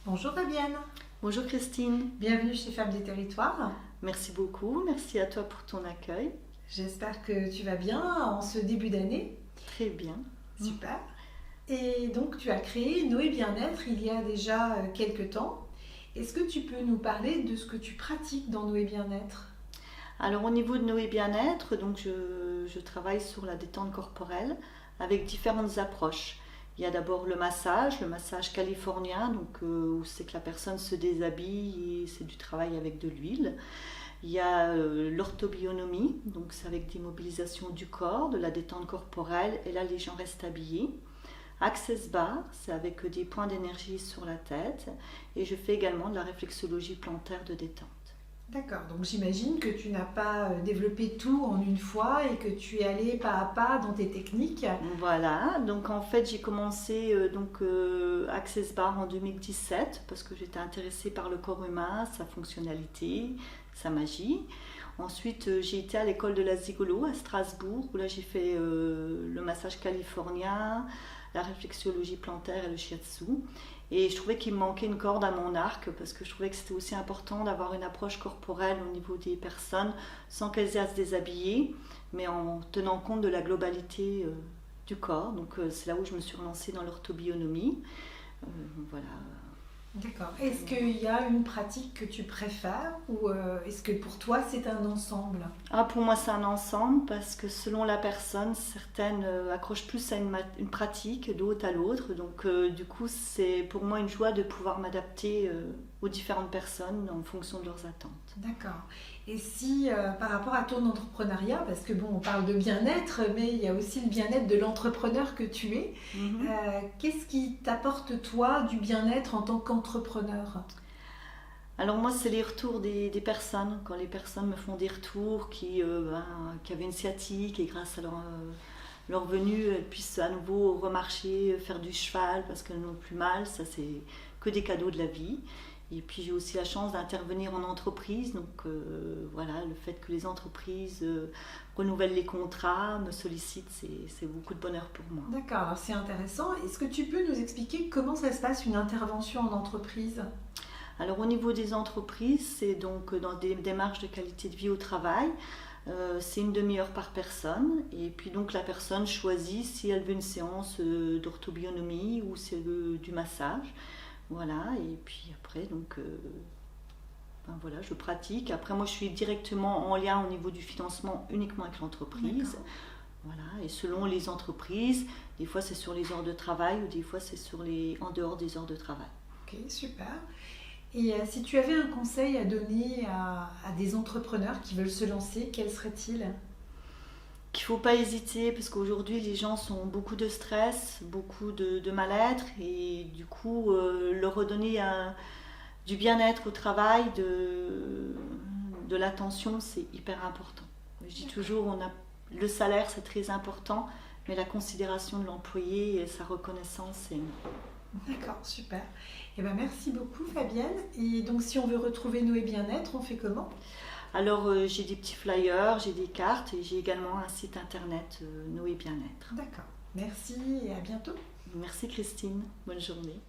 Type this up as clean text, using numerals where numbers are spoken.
Bonjour Fabienne, Bonjour Christine, bienvenue chez Femmes des Territoires. merci beaucoup, merci à toi pour ton accueil. J'espère que tu vas bien en ce début d'année. Très bien. Super. Et donc tu as créé Noé Bien-être il y a déjà quelques temps. Est-ce que tu peux nous parler de ce que tu pratiques dans Noé Bien-être? Alors au niveau de Noé Bien-être, donc je travaille sur la détente corporelle avec différentes approches. Il y a d'abord le massage californien, donc où c'est que la personne se déshabille et c'est du travail avec de l'huile. Il y a l'orthobionomie, donc c'est avec des mobilisations du corps, de la détente corporelle, et là les gens restent habillés. Access Bar, c'est avec des points d'énergie sur la tête, et je fais également de la réflexologie plantaire de détente. D'accord, donc j'imagine que tu n'as pas développé tout en une fois et que tu es allé pas à pas dans tes techniques. Voilà, donc en fait j'ai commencé Access Bar en 2017 parce que j'étais intéressée par le corps humain, sa fonctionnalité, sa magie. Ensuite j'ai été à l'école de la Zigolo à Strasbourg où là j'ai fait le massage californien, la réflexologie plantaire et le shiatsu. Et je trouvais qu'il me manquait une corde à mon arc parce que je trouvais que c'était aussi important d'avoir une approche corporelle au niveau des personnes sans qu'elles aient à se déshabiller, mais en tenant compte de la globalité du corps. Donc c'est là où je me suis relancée dans l'orthobionomie. Voilà. D'accord. Est-ce qu'il y a une pratique que tu préfères ou est-ce que pour toi c'est un ensemble? Ah, pour moi c'est un ensemble parce que selon la personne, certaines accrochent plus à une pratique, d'autres à l'autre. Donc du coup c'est pour moi une joie de pouvoir m'adapter aux différentes personnes en fonction de leurs attentes. D'accord. Et si par rapport à ton entrepreneuriat, parce que bon, on parle de bien-être, mais il y a aussi le bien-être de l'entrepreneur que tu es, qu'est-ce qui t'apporte toi du bien-être en tant qu'entrepreneur? Alors moi c'est les retours des personnes, quand les personnes me font des retours qui avaient une sciatique et grâce à leur venue elles puissent à nouveau remarcher, faire du cheval parce qu'elles n'ont plus mal, ça c'est que des cadeaux de la vie. Et puis j'ai aussi la chance d'intervenir en entreprise, donc voilà, le fait que les entreprises renouvellent les contrats, me sollicitent, c'est beaucoup de bonheur pour moi. D'accord, alors c'est intéressant. Est-ce que tu peux nous expliquer comment ça se passe une intervention en entreprise? Alors au niveau des entreprises, c'est donc dans des démarches de qualité de vie au travail. C'est une demi-heure par personne et puis donc la personne choisit si elle veut une séance d'orthobionomie ou si elle veut du massage. Voilà, et puis après donc voilà, je pratique. Après moi je suis directement en lien au niveau du financement uniquement avec l'entreprise. D'accord. Voilà, et selon les entreprises, des fois c'est sur les heures de travail ou des fois c'est en dehors des heures de travail. Ok, super. Et si tu avais un conseil à donner à des entrepreneurs qui veulent se lancer, quel serait-il? Qu'il ne faut pas hésiter parce qu'aujourd'hui les gens ont beaucoup de stress, beaucoup de mal-être et du coup leur redonner du bien-être au travail, de l'attention, c'est hyper important. Je dis toujours, le salaire c'est très important, mais la considération de l'employé et sa reconnaissance c'est énorme. D'accord, super. Eh ben, merci beaucoup Fabienne. Et donc si on veut retrouver Noé Bien-être, on fait comment? Alors j'ai des petits flyers, j'ai des cartes et j'ai également un site internet Noé Bien-être. D'accord, merci et à bientôt. Merci Christine, bonne journée.